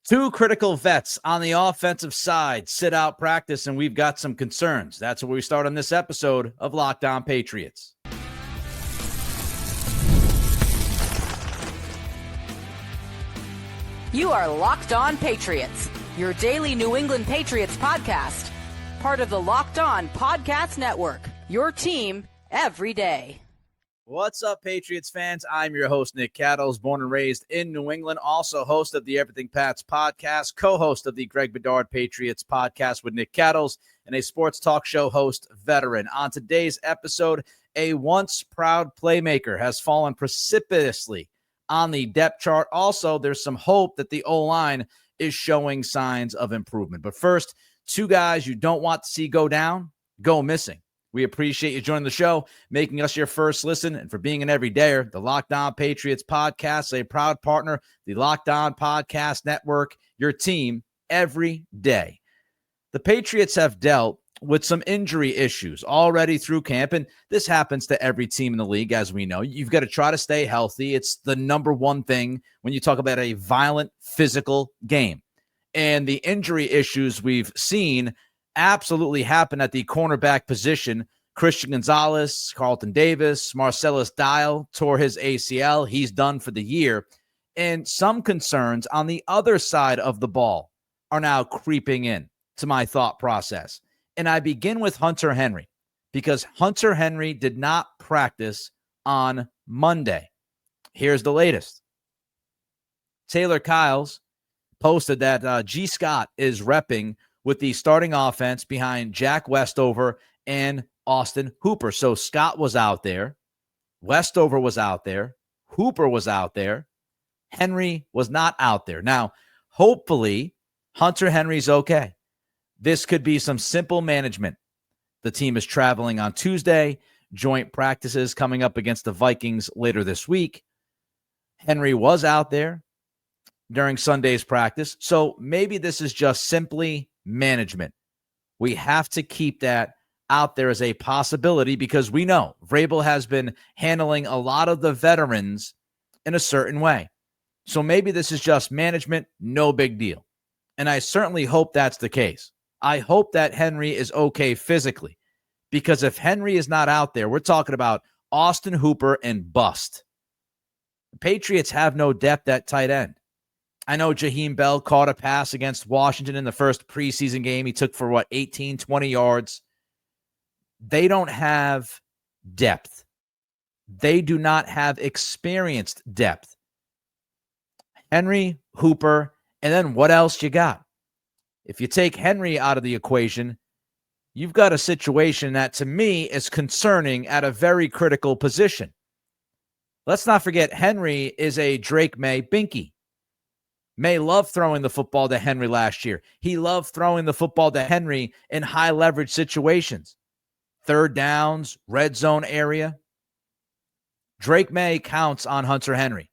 Two critical vets on the offensive side sit out practice, and we've got some concerns. That's where we start on this episode of Locked On Patriots. You are Locked On Patriots, your daily New England Patriots podcast. Part of the Locked On Podcast Network, your team every day. What's up, Patriots fans? I'm your host, Nick Cattles, born and raised in New England, also host of the Everything Pats podcast, co-host of the Greg Baddard Patriots podcast with Nick Cattles, and a sports talk show host veteran. On today's episode, a once proud playmaker has fallen precipitously on the depth chart. Also, there's some hope that the O-line is showing signs of improvement. But first, two guys you don't want to see go down, go missing. We appreciate you joining the show, making us your first listen, and for being an everydayer. The Locked On Patriots podcast, a proud partner, the Locked On Podcast Network, your team every day. The Patriots have dealt with some injury issues already through camp, and this happens to every team in the league, as we know. You've got to try to stay healthy. It's the number one thing when you talk about a violent, physical game. And the injury issues we've seen absolutely happen at the cornerback position. Christian Gonzalez, Carlton Davis, Marcellus Dial tore his ACL. He's done for the year. And some concerns on the other side of the ball are now creeping in to my thought process. And I begin with Hunter Henry, because Hunter Henry did not practice on Monday. Here's the latest. Taylor Kyles posted that G. Scott is repping with the starting offense behind Jack Westover and Austin Hooper. So Scott was out there. Westover was out there. Hooper was out there. Henry was not out there. Now, hopefully, Hunter Henry's okay. This could be some simple management. The team is traveling on Tuesday. Joint practices coming up against the Vikings later this week. Henry was out there during Sunday's practice. So maybe this is just simply management. We have to keep that out there as a possibility, because we know Vrabel has been handling a lot of the veterans in a certain way. So maybe this is just management, no big deal. And I certainly hope that's the case. I hope that Henry is okay physically, because if Henry is not out there, we're talking about Austin Hooper and bust. The Patriots have no depth at tight end. I know Jaheim Bell caught a pass against Washington in the first preseason game. He took for 18, 20 yards. They don't have depth. They do not have experienced depth. Henry, Hooper, and then what else you got? If you take Henry out of the equation, you've got a situation that, to me, is concerning at a very critical position. Let's not forget, Henry is a Drake May binky. May loved throwing the football to Henry last year. He loved throwing the football to Henry in high leverage situations. Third downs, red zone area. Drake May counts on Hunter Henry.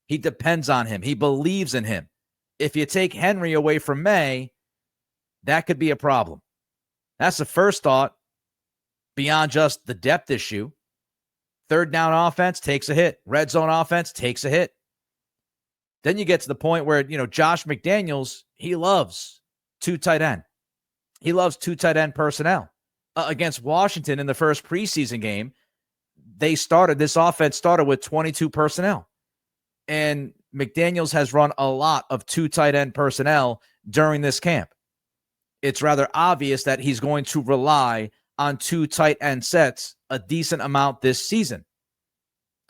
He depends on him. He believes in him. If you take Henry away from May, that could be a problem. That's the first thought, beyond just the depth issue. Third down offense takes a hit. Red zone offense takes a hit. Then you get to the point where, Josh McDaniels, he loves two tight end. He loves two tight end personnel. Against Washington in the first preseason game, this offense started with 22 personnel. And McDaniels has run a lot of two tight end personnel during this camp. It's rather obvious that he's going to rely on two tight end sets a decent amount this season.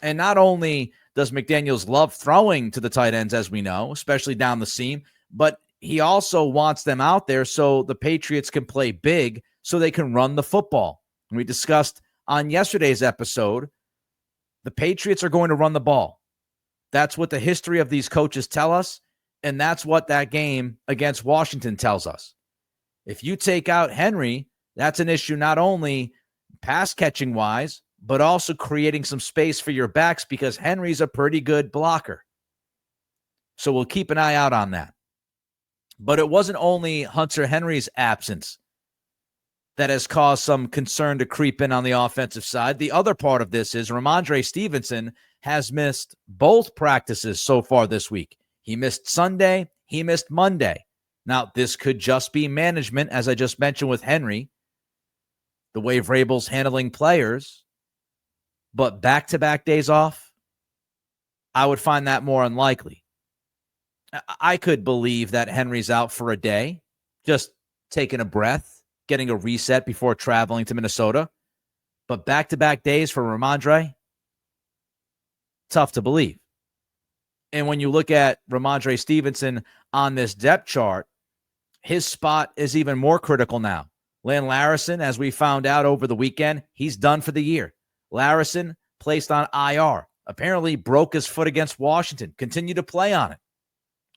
And not only does McDaniels love throwing to the tight ends, as we know, especially down the seam, but he also wants them out there so the Patriots can play big, so they can run the football. And we discussed on yesterday's episode, the Patriots are going to run the ball. That's what the history of these coaches tell us, and that's what that game against Washington tells us. If you take out Henry, that's an issue not only pass catching wise, but also creating some space for your backs, because Henry's a pretty good blocker. So we'll keep an eye out on that. But it wasn't only Hunter Henry's absence that has caused some concern to creep in on the offensive side. The other part of this is Rhamondre Stevenson has missed both practices so far this week. He missed Sunday. He missed Monday. Now, this could just be management, as I just mentioned with Henry, the way Vrabel's handling players. But back-to-back days off, I would find that more unlikely. I could believe that Henry's out for a day, just taking a breath, getting a reset before traveling to Minnesota. But back-to-back days for Rhamondre, tough to believe. And when you look at Rhamondre Stevenson on this depth chart, his spot is even more critical now. Lan Larison, as we found out over the weekend, he's done for the year. Larison placed on IR. Apparently broke his foot against Washington. Continue to play on it.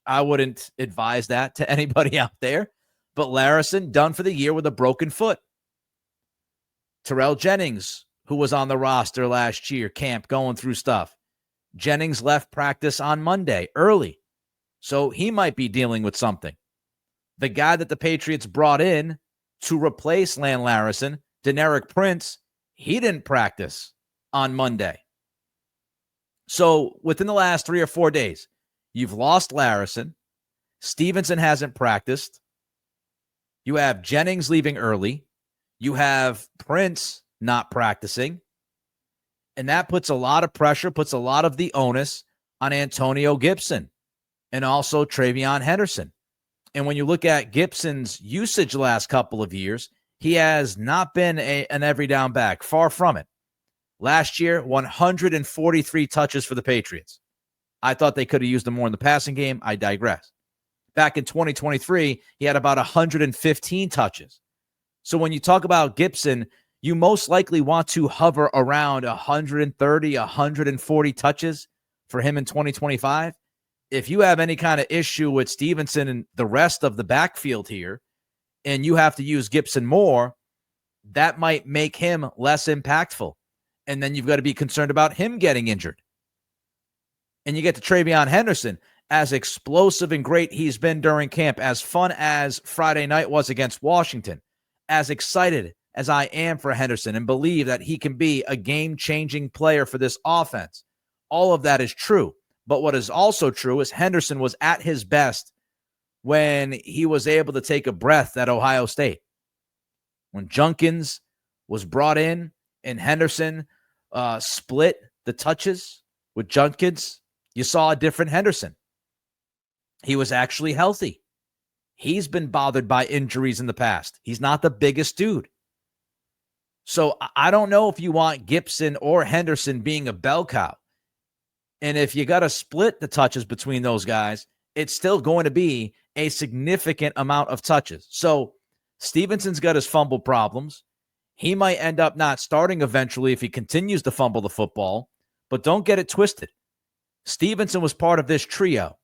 I wouldn't advise that to anybody out there. But Larison done for the year with a broken foot. Terrell Jennings, who was on the roster last year, camp going through stuff. Jennings left practice on Monday early. So he might be dealing with something. The guy that the Patriots brought in to replace Lan Larison, Deneric Prince, he didn't practice on Monday. So within the last 3 or 4 days, you've lost Larison. Stevenson hasn't practiced. You have Jennings leaving early. You have Prince not practicing. And that puts a lot of pressure, puts a lot of the onus on Antonio Gibson and also Travion Henderson. And when you look at Gibson's usage the last couple of years, he has not been an every down back. Far from it. Last year, 143 touches for the Patriots. I thought they could have used him more in the passing game. I digress. Back in 2023, he had about 115 touches. So when you talk about Gibson, you most likely want to hover around 130, 140 touches for him in 2025. If you have any kind of issue with Stevenson and the rest of the backfield here, and you have to use Gibson more, that might make him less impactful. And then you've got to be concerned about him getting injured. And you get to Travion Henderson, as explosive and great he's been during camp, as fun as Friday night was against Washington, as excited as I am for Henderson and believe that he can be a game-changing player for this offense. All of that is true. But what is also true is Henderson was at his best when he was able to take a breath at Ohio State. When Junkins was brought in and Henderson split the touches with Junkins, you saw a different Henderson. He was actually healthy. He's been bothered by injuries in the past. He's not the biggest dude. So I don't know if you want Gibson or Henderson being a bell cow. And if you got to split the touches between those guys, it's still going to be a significant amount of touches. So Stevenson's got his fumble problems. He might end up not starting eventually if he continues to fumble the football, but don't get it twisted. Stevenson was part of this trio.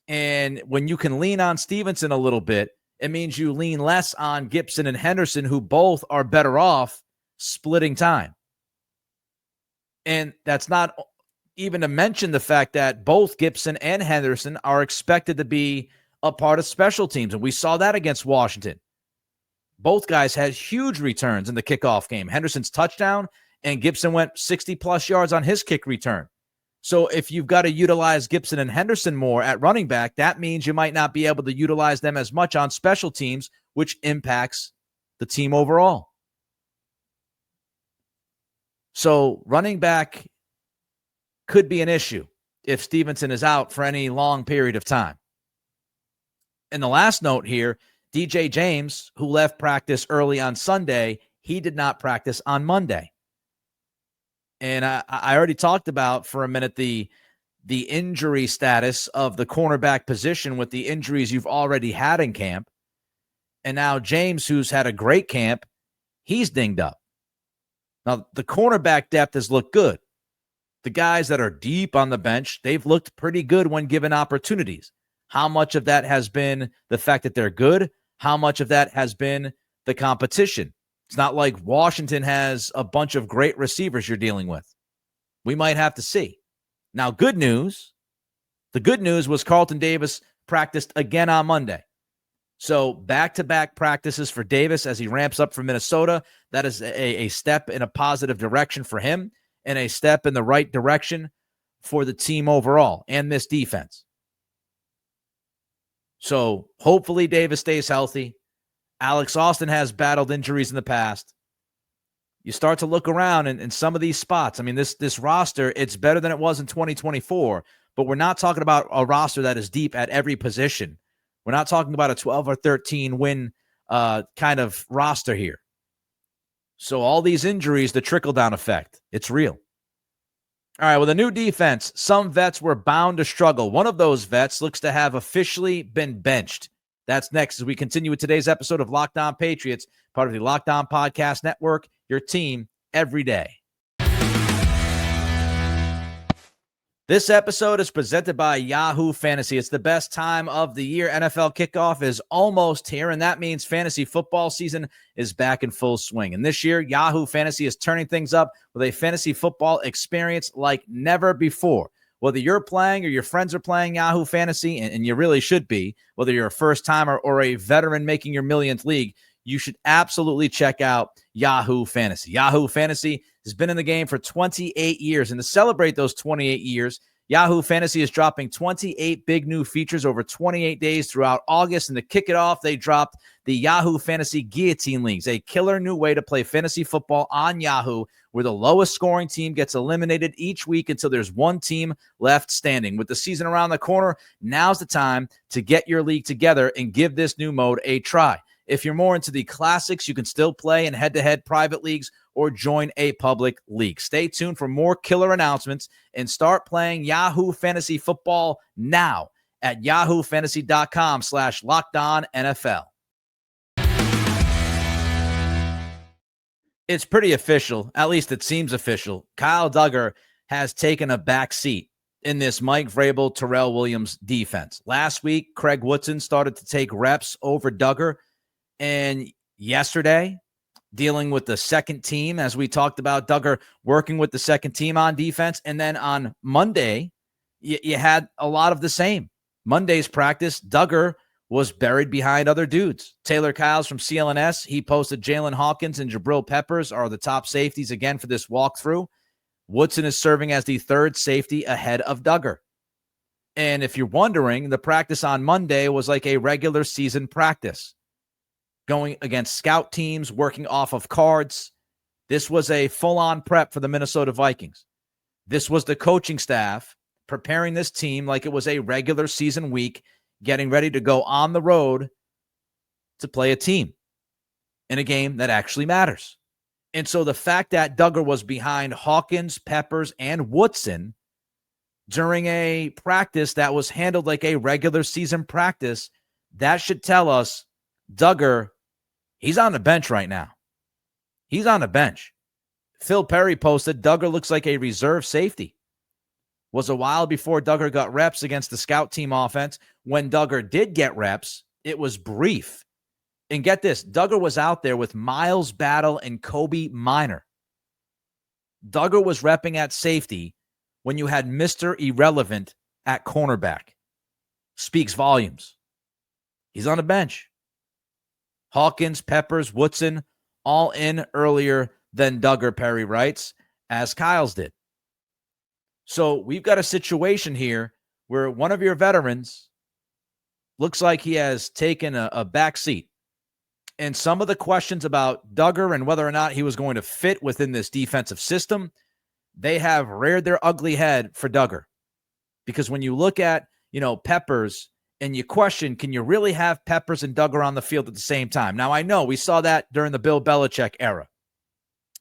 And when you can lean on Stevenson a little bit, it means you lean less on Gibson and Henderson, who both are better off splitting time. And that's not even to mention the fact that both Gibson and Henderson are expected to be a part of special teams. And we saw that against Washington. Both guys had huge returns in the kickoff game. Henderson's touchdown, and Gibson went 60-plus yards on his kick return. So if you've got to utilize Gibson and Henderson more at running back, that means you might not be able to utilize them as much on special teams, which impacts the team overall. So running back could be an issue if Stevenson is out for any long period of time. And the last note here, DJ James, who left practice early on Sunday, he did not practice on Monday. And I already talked about for a minute the injury status of the cornerback position with the injuries you've already had in camp. And now James, who's had a great camp, he's dinged up. Now, the cornerback depth has looked good. The guys that are deep on the bench, they've looked pretty good when given opportunities. How much of that has been the fact that they're good? How much of that has been the competition? It's not like Washington has a bunch of great receivers you're dealing with. We might have to see. Now, good news. The good news was Carlton Davis practiced again on Monday. So back-to-back practices for Davis as he ramps up for Minnesota. That is a step in a positive direction for him and a step in the right direction for the team overall and this defense. So hopefully Davis stays healthy. Alex Austin has battled injuries in the past. You start to look around in some of these spots. I mean, this roster, it's better than it was in 2024, but we're not talking about a roster that is deep at every position. We're not talking about a 12 or 13 win kind of roster here. So all these injuries, the trickle-down effect, it's real. All right, with a new defense, some vets were bound to struggle. One of those vets looks to have officially been benched. That's next as we continue with today's episode of Locked On Patriots, part of the Locked On Podcast Network, your team every day. This episode is presented by Yahoo Fantasy. It's the best time of the year. NFL kickoff is almost here, and that means fantasy football season is back in full swing. And this year, Yahoo Fantasy is turning things up with a fantasy football experience like never before. Whether you're playing or your friends are playing Yahoo Fantasy, and you really should be, whether you're a first-timer or a veteran making your millionth league, you should absolutely check out Yahoo Fantasy. Yahoo Fantasy has been in the game for 28 years, and to celebrate those 28 years, Yahoo Fantasy is dropping 28 big new features over 28 days throughout August, and to kick it off, they dropped the Yahoo Fantasy Guillotine Leagues, a killer new way to play fantasy football on Yahoo, where the lowest scoring team gets eliminated each week until there's one team left standing. With the season around the corner, now's the time to get your league together and give this new mode a try. If you're more into the classics, you can still play in head-to-head private leagues or join a public league. Stay tuned for more killer announcements and start playing Yahoo Fantasy Football now at yahoofantasy.com/LockedOnNFL. It's pretty official, at least it seems official. Kyle Duggar has taken a back seat in this Mike Vrabel, Terrell Williams defense. Last week, Craig Woodson started to take reps over Duggar. And yesterday, dealing with the second team, as we talked about, Duggar working with the second team on defense. And then on Monday, you had a lot of the same. Monday's practice, Duggar was buried behind other dudes. Taylor Kyles from CLNS, he posted Jalen Hawkins and Jabril Peppers are the top safeties again for this walkthrough. Woodson is serving as the third safety ahead of Duggar. And if you're wondering, the practice on Monday was like a regular season practice, going against scout teams, working off of cards. This was a full-on prep for the Minnesota Vikings. This was the coaching staff preparing this team like it was a regular season week, getting ready to go on the road to play a team in a game that actually matters. And so the fact that Duggar was behind Hawkins, Peppers, and Woodson during a practice that was handled like a regular season practice, that should tell us Duggar, he's on the bench right now. He's on the bench. Phil Perry posted, Duggar looks like a reserve safety. Was a while before Duggar got reps against the scout team offense. When Duggar did get reps, it was brief. And get this, Duggar was out there with Miles Battle and Kobe Minor. Duggar was repping at safety when you had Mr. Irrelevant at cornerback. Speaks volumes. He's on the bench. Hawkins, Peppers, Woodson, all in earlier than Duggar, Perry writes, as Kyles did. So we've got a situation here where one of your veterans looks like he has taken a back seat. And some of the questions about Duggar and whether or not he was going to fit within this defensive system, they have reared their ugly head for Duggar. Because when you look at, Peppers, and you question, can you really have Peppers and Duggar on the field at the same time? Now, I know we saw that during the Bill Belichick era.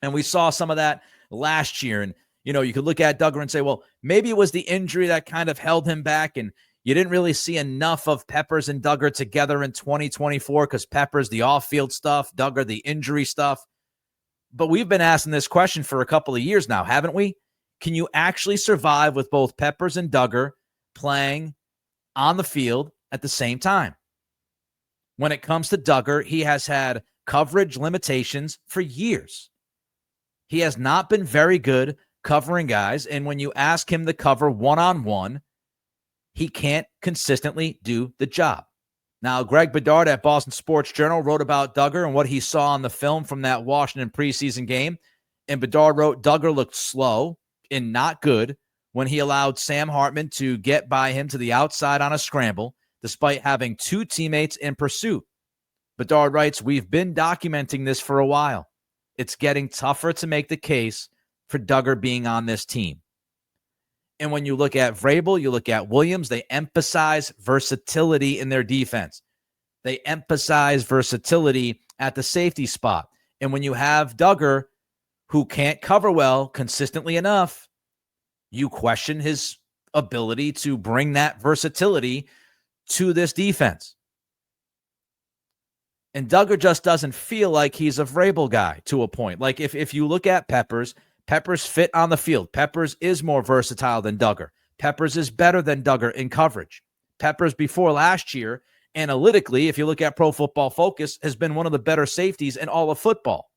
And we saw some of that last year. And, you could look at Duggar and say, well, maybe it was the injury that kind of held him back. And you didn't really see enough of Peppers and Duggar together in 2024 because Peppers, the off-field stuff, Duggar, the injury stuff. But we've been asking this question for a couple of years now, haven't we? Can you actually survive with both Peppers and Duggar playing on the field at the same time? When it comes to Duggar, he has had coverage limitations for years. He has not been very good covering guys, and when you ask him to cover one-on-one, he can't consistently do the job. Now, Greg Baddard at Boston Sports Journal wrote about Duggar and what he saw on the film from that Washington preseason game, and Baddard wrote, Duggar looked slow and not good when he allowed Sam Hartman to get by him to the outside on a scramble. despite having 2 teammates in pursuit. Baddard writes, we've been documenting this for a while. It's getting tougher to make the case for Duggar being on this team. And when you look at Vrabel, you look at Williams, they emphasize versatility in their defense. They emphasize versatility at the safety spot. And when you have Duggar, who can't cover well consistently enough, you question his ability to bring that versatility to this defense. And Duggar just doesn't feel like he's a Vrabel guy to a point. Like if you look at Peppers fit on the field. Peppers is more versatile than Duggar. Peppers is better than Duggar in coverage. Peppers before last year, analytically, if you look at Pro Football Focus, has been one of the better safeties in all of football.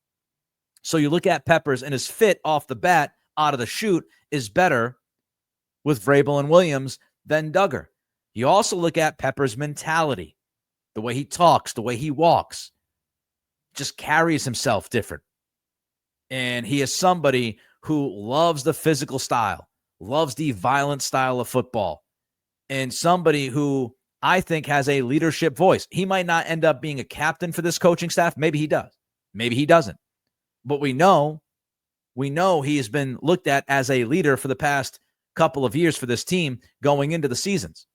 So you look at Peppers and his fit off the bat, out of the chute, is better with Vrabel and Williams than Duggar. You also look at Peppers' mentality, the way he talks, the way he walks, just carries himself different. And he is somebody who loves the physical style, loves the violent style of football, and somebody who I think has a leadership voice. He might not end up being a captain for this coaching staff. Maybe he does. Maybe he doesn't. But we know he has been looked at as a leader for the past couple of years for this team going into the seasons.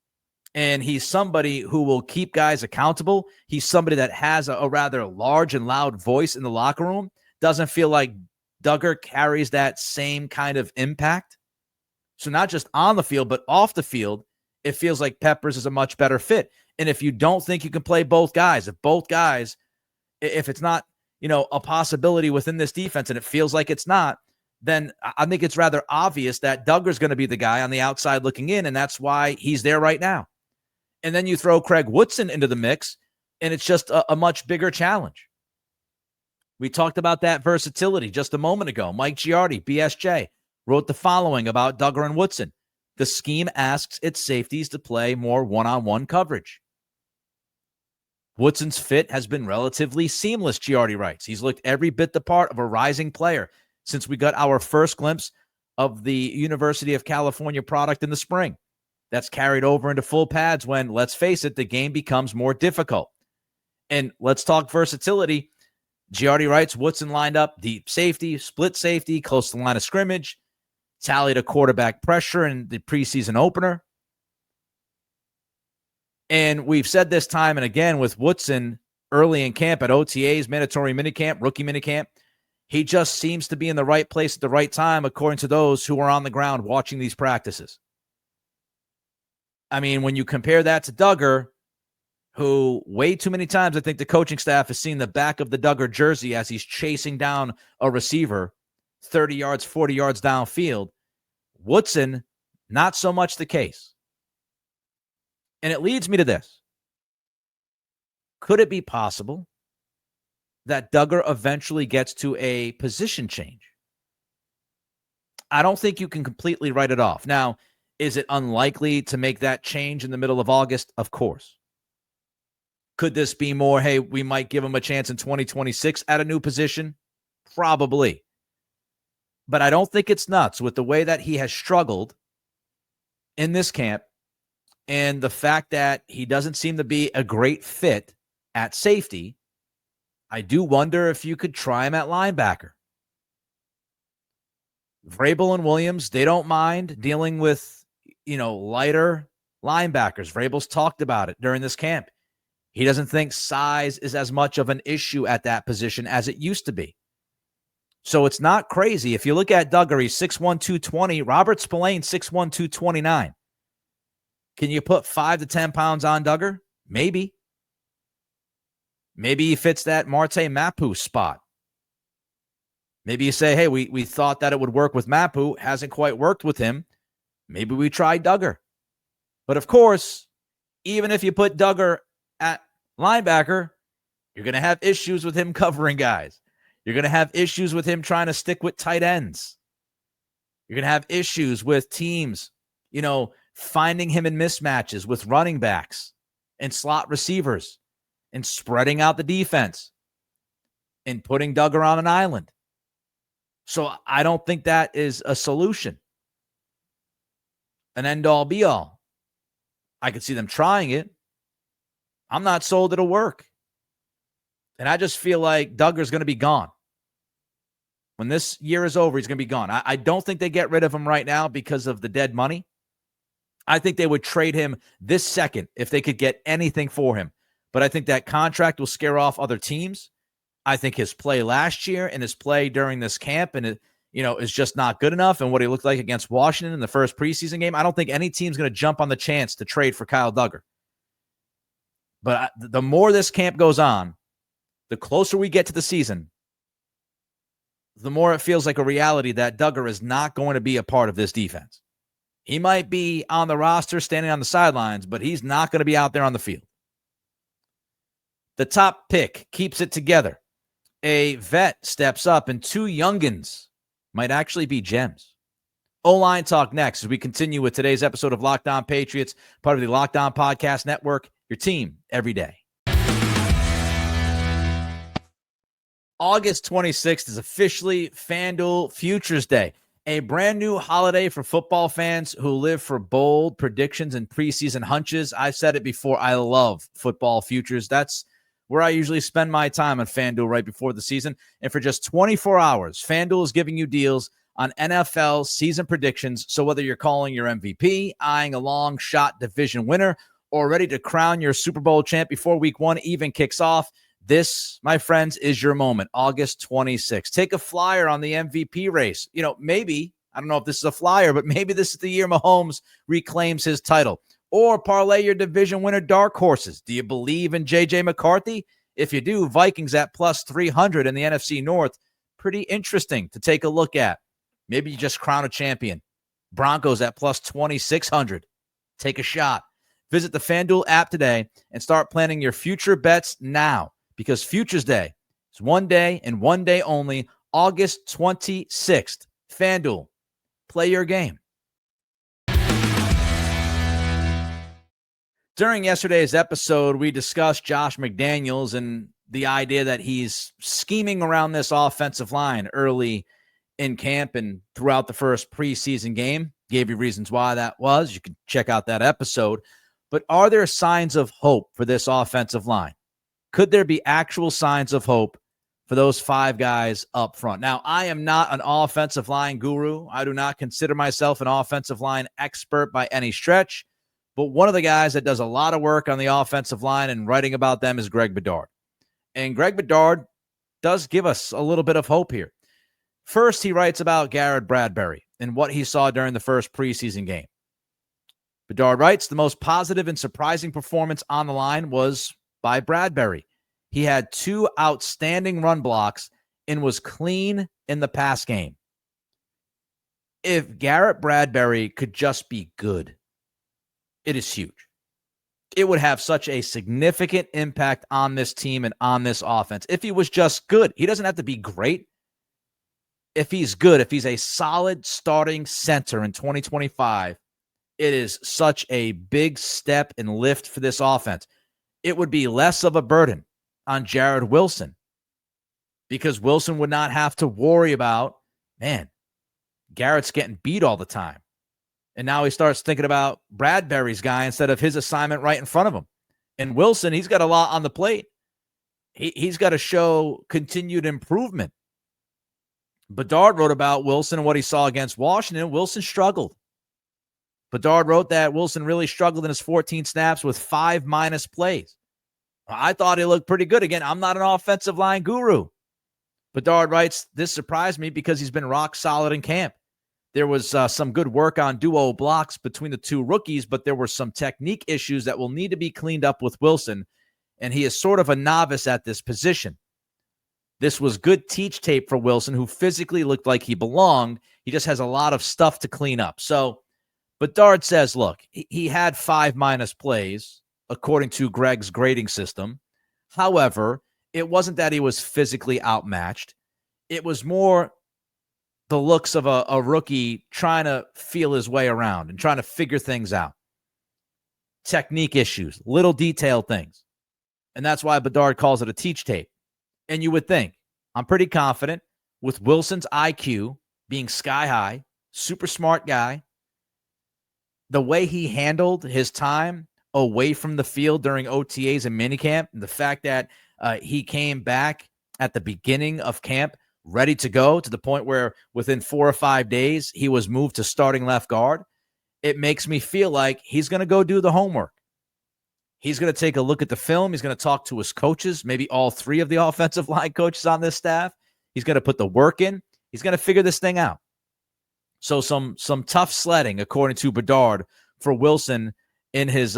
And he's somebody who will keep guys accountable. He's somebody that has a rather large and loud voice in the locker room. Doesn't feel like Duggar carries that same kind of impact. So not just on the field, but off the field, it feels like Peppers is a much better fit. And if you don't think you can play both guys, if it's not, a possibility within this defense and it feels like it's not, then I think it's rather obvious that Duggar's going to be the guy on the outside looking in, and that's why he's there right now. And then you throw Craig Woodson into the mix, and it's just a much bigger challenge. We talked about that versatility just a moment ago. Mike Giardi, BSJ, wrote the following about Duggar and Woodson. The scheme asks its safeties to play more one-on-one coverage. Woodson's fit has been relatively seamless, Giardi writes. He's looked every bit the part of a rising player since we got our first glimpse of the University of California product in the spring. That's carried over into full pads when, let's face it, the game becomes more difficult. And let's talk versatility. Giardi writes, Woodson lined up deep safety, split safety, close to the line of scrimmage, tallied a quarterback pressure in the preseason opener. And we've said this time and again with Woodson early in camp at OTAs, mandatory minicamp, rookie minicamp, he just seems to be in the right place at the right time, according to those who are on the ground watching these practices. I mean, when you compare that to Duggar, who way too many times I think the coaching staff has seen the back of the Duggar jersey as he's chasing down a receiver 30 yards, 40 yards downfield. Woodson, not so much the case. And it leads me to this. Could it be possible that Duggar eventually gets to a position change? I don't think you can completely write it off. Now, is it unlikely to make that change in the middle of August? Of course. Could this be more, hey, we might give him a chance in 2026 at a new position? Probably. But I don't think it's nuts with the way that he has struggled in this camp and the fact that he doesn't seem to be a great fit at safety. I do wonder if you could try him at linebacker. Vrabel and Williams, they don't mind dealing with, lighter linebackers. Vrabel's talked about it during this camp. He doesn't think size is as much of an issue at that position as it used to be. So it's not crazy. If you look at Duggar, he's 6'1", 220. Robert Spillane, 6'1", 229. Can you put 5 to 10 pounds on Duggar? Maybe. Maybe he fits that Marte Mapu spot. Maybe you say, hey, we thought that it would work with Mapu. Hasn't quite worked with him. Maybe we try Duggar. But of course, even if you put Duggar at linebacker, you're going to have issues with him covering guys. You're going to have issues with him trying to stick with tight ends. You're going to have issues with teams, finding him in mismatches with running backs and slot receivers and spreading out the defense and putting Duggar on an island. So I don't think that is a solution, an end-all, be-all. I could see them trying it. I'm not sold it'll work. And I just feel like Duggar's going to be gone. When this year is over, he's going to be gone. I don't think they get rid of him right now because of the dead money. I think they would trade him this second if they could get anything for him. But I think that contract will scare off other teams. I think his play last year and his play during this camp and is just not good enough. And what he looked like against Washington in the first preseason game, I don't think any team's going to jump on the chance to trade for Kyle Duggar. But the more this camp goes on, the closer we get to the season, the more it feels like a reality that Duggar is not going to be a part of this defense. He might be on the roster standing on the sidelines, but he's not going to be out there on the field. The top pick keeps it together. A vet steps up, and two youngins might actually be gems. O-line talk next as we continue with today's episode of Locked On Patriots, part of the Locked On Podcast Network, your team every day. August 26th is officially FanDuel Futures Day, a brand new holiday for football fans who live for bold predictions and preseason hunches. I've said it before, I love football futures. That's where I usually spend my time on FanDuel right before the season. And for just 24 hours, FanDuel is giving you deals on NFL season predictions. So whether you're calling your MVP, eyeing a long shot division winner, or ready to crown your Super Bowl champ before week one even kicks off, this, my friends, is your moment. August 26th. Take a flyer on the MVP race. Maybe, I don't know if this is a flyer, but maybe this is the year Mahomes reclaims his title. Or parlay your division winner dark horses. Do you believe in J.J. McCarthy? If you do, Vikings at plus 300 in the NFC North. Pretty interesting to take a look at. Maybe you just crown a champion. Broncos at plus 2,600. Take a shot. Visit the FanDuel app today and start planning your future bets now. Because Futures Day is one day and one day only, August 26th. FanDuel, play your game. During yesterday's episode, we discussed Josh McDaniels and the idea that he's scheming around this offensive line early in camp and throughout the first preseason game. Gave you reasons why that was. You can check out that episode. But are there signs of hope for this offensive line? Could there be actual signs of hope for those five guys up front? Now, I am not an offensive line guru. I do not consider myself an offensive line expert by any stretch. But one of the guys that does a lot of work on the offensive line and writing about them is Greg Baddard. And Greg Baddard does give us a little bit of hope here. First, he writes about Garrett Bradbury and what he saw during the first preseason game. Baddard writes, the most positive and surprising performance on the line was by Bradbury. He had two outstanding run blocks and was clean in the pass game. If Garrett Bradbury could just be good, it is huge. It would have such a significant impact on this team and on this offense. If he was just good, he doesn't have to be great. If he's good, if he's a solid starting center in 2025, it is such a big step and lift for this offense. It would be less of a burden on Jared Wilson because Wilson would not have to worry about, Garrett's getting beat all the time. And now he starts thinking about Bradbury's guy instead of his assignment right in front of him. And Wilson, he's got a lot on the plate. He's got to show continued improvement. Baddard wrote about Wilson and what he saw against Washington. Wilson struggled. Baddard wrote that Wilson really struggled in his 14 snaps with 5 minus plays. I thought he looked pretty good. Again, I'm not an offensive line guru. Baddard writes, this surprised me because he's been rock solid in camp. There was some good work on duo blocks between the two rookies, but there were some technique issues that will need to be cleaned up with Wilson, and he is sort of a novice at this position. This was good teach tape for Wilson, who physically looked like he belonged. He just has a lot of stuff to clean up. So Baddard says, look, he had 5 minus plays, according to Greg's grading system. However, it wasn't that he was physically outmatched. It was more the looks of a rookie trying to feel his way around and trying to figure things out. Technique issues, little detailed things. And that's why Baddard calls it a teach tape. And you would think, I'm pretty confident with Wilson's IQ being sky high, super smart guy, the way he handled his time away from the field during OTAs and minicamp. And the fact that he came back at the beginning of camp ready to go to the point where within 4 or 5 days, he was moved to starting left guard. It makes me feel like he's going to go do the homework. He's going to take a look at the film. He's going to talk to his coaches, maybe all 3 of the offensive line coaches on this staff. He's going to put the work in. He's going to figure this thing out. So some tough sledding, according to Baddard, for Wilson in his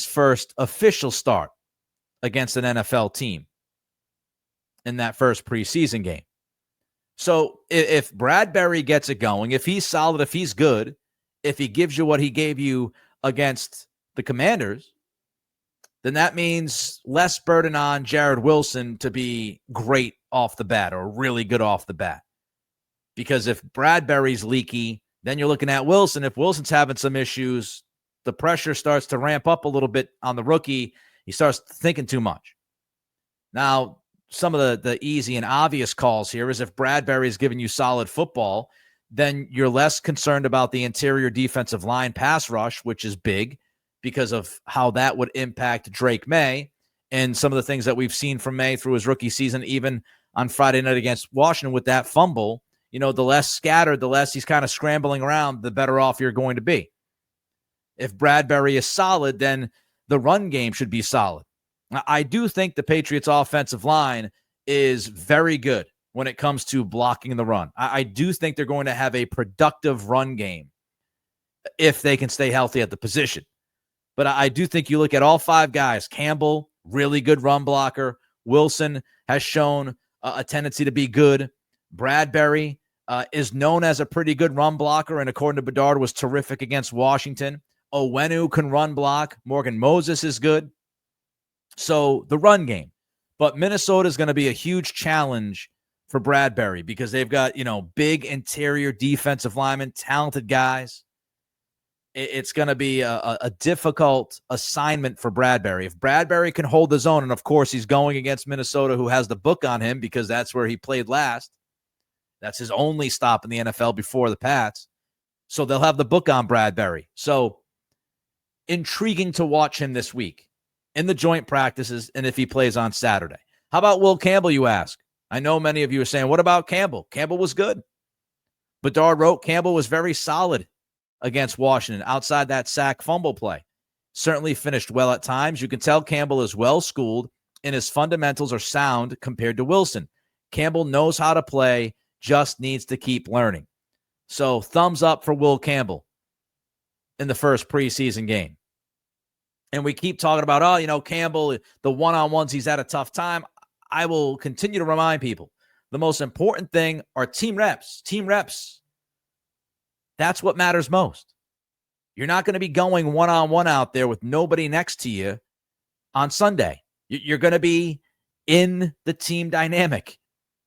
first official start against an NFL team in that first preseason game. So if Bradbury gets it going, if he's solid, if he's good, if he gives you what he gave you against the Commanders, then that means less burden on Jared Wilson to be great off the bat or really good off the bat. Because if Bradbury's leaky, then you're looking at Wilson. If Wilson's having some issues, the pressure starts to ramp up a little bit on the rookie. He starts thinking too much. Now, some of the easy and obvious calls here is if Bradbury is giving you solid football, then you're less concerned about the interior defensive line pass rush, which is big because of how that would impact Drake May and some of the things that we've seen from May through his rookie season, even on Friday night against Washington with that fumble. You know, the less scattered, the less he's kind of scrambling around, the better off you're going to be. If Bradbury is solid, then the run game should be solid. I do think the Patriots' offensive line is very good when it comes to blocking the run. I do think they're going to have a productive run game if they can stay healthy at the position. But I do think you look at all 5 guys. Campbell, really good run blocker. Wilson has shown a tendency to be good. Bradbury is known as a pretty good run blocker, and according to Baddard, was terrific against Washington. Owenu can run block. Morgan Moses is good. So the run game. But Minnesota is going to be a huge challenge for Bradbury because they've got, big interior defensive linemen, talented guys. It's going to be a difficult assignment for Bradbury. If Bradbury can hold his own, and of course he's going against Minnesota, who has the book on him because that's where he played last. That's his only stop in the NFL before the Pats. So they'll have the book on Bradbury. So intriguing to watch him this week in the joint practices and if he plays on Saturday. How about Will Campbell, you ask? I know many of you are saying, what about Campbell? Campbell was good. Baddard wrote Campbell was very solid against Washington outside that sack fumble play. Certainly finished well at times. You can tell Campbell is well-schooled and his fundamentals are sound compared to Wilson. Campbell knows how to play, just needs to keep learning. So thumbs up for Will Campbell in the first preseason game. And we keep talking about, Campbell, the one-on-ones, he's had a tough time. I will continue to remind people, the most important thing are team reps. Team reps. That's what matters most. You're not going to be going one-on-one out there with nobody next to you on Sunday. You're going to be in the team dynamic.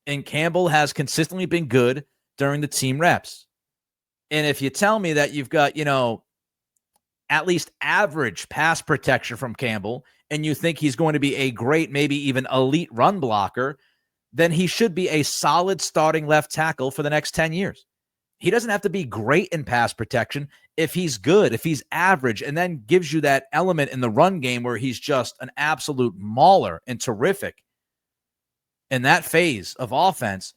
And Campbell has consistently been good during the team reps. And if you tell me that you've got, at least average pass protection from Campbell, and you think he's going to be a great, maybe even elite run blocker, then he should be a solid starting left tackle for the next 10 years. He doesn't have to be great in pass protection. If he's good, if he's average, and then gives you that element in the run game where he's just an absolute mauler and terrific in that phase of offense,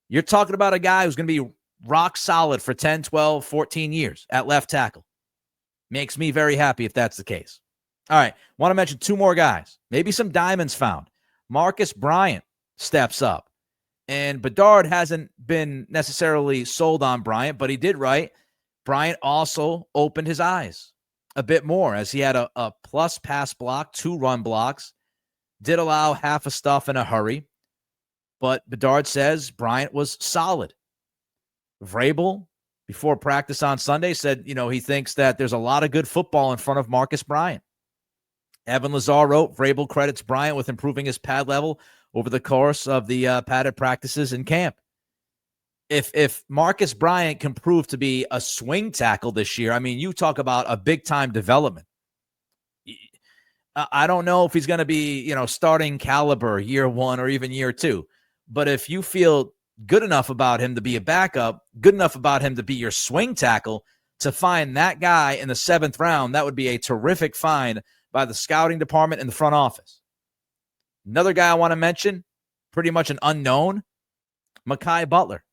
you're talking about a guy who's going to be rock solid for 10, 12, 14 years at left tackle. Makes me very happy if that's the case. All right, want to mention 2 more guys. Maybe some diamonds found. Marcus Bryant steps up. And Baddard hasn't been necessarily sold on Bryant, but he did write, Bryant also opened his eyes a bit more as he had a plus pass block, 2 run blocks, did allow half a stuff in a hurry. But Baddard says Bryant was solid. Vrabel, before practice on Sunday, said, he thinks that there's a lot of good football in front of Marcus Bryant. Evan Lazar wrote, Vrabel credits Bryant with improving his pad level over the course of the padded practices in camp. If Marcus Bryant can prove to be a swing tackle this year, you talk about a big-time development. I don't know if he's going to be, starting caliber year 1 or even year 2. But if you feel good enough about him to be a backup, good enough about him to be your swing tackle, to find that guy in the 7th round, that would be a terrific find by the scouting department and the front office. Another guy I want to mention, pretty much an unknown, Mai Butler.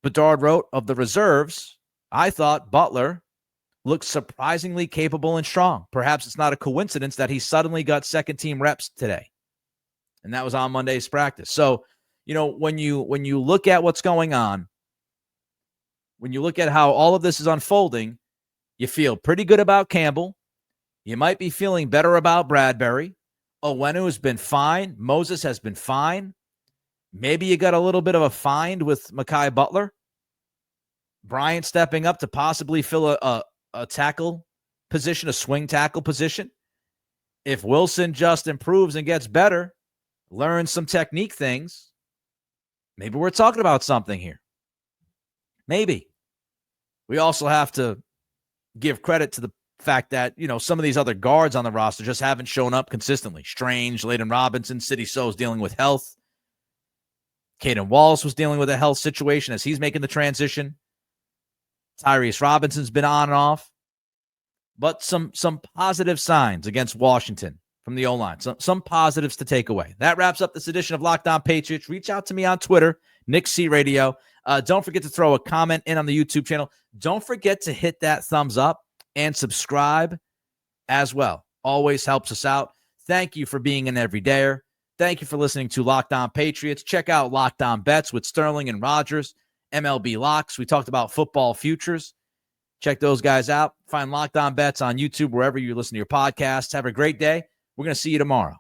Baddard wrote, of the reserves, I thought Butler looked surprisingly capable and strong. Perhaps it's not a coincidence that he suddenly got second-team reps today. And that was on Monday's practice. So, when you look at what's going on, when you look at how all of this is unfolding, you feel pretty good about Campbell. You might be feeling better about Bradbury. Owenu has been fine. Moses has been fine. Maybe you got a little bit of a find with Mai Butler. Bryant stepping up to possibly fill a tackle position, a swing tackle position. If Wilson just improves and gets better, learns some technique things, maybe we're talking about something here. Maybe. We also have to give credit to the fact that, some of these other guards on the roster just haven't shown up consistently. Strange, Layden Robinson, Sidney So's dealing with health. Caden Wallace was dealing with a health situation as he's making the transition. Tyrese Robinson's been on and off. But some positive signs against Washington from the O-line. Some positives to take away. That wraps up this edition of Locked On Patriots. Reach out to me on Twitter, Nick C Radio. Don't forget to throw a comment in on the YouTube channel. Don't forget to hit that thumbs up and subscribe as well. Always helps us out. Thank you for being an everydayer. Thank you for listening to Locked On Patriots. Check out Locked On Bets with Sterling and Rogers, MLB Locks. We talked about football futures. Check those guys out. Find Locked On Bets on YouTube, wherever you listen to your podcasts. Have a great day. We're going to see you tomorrow.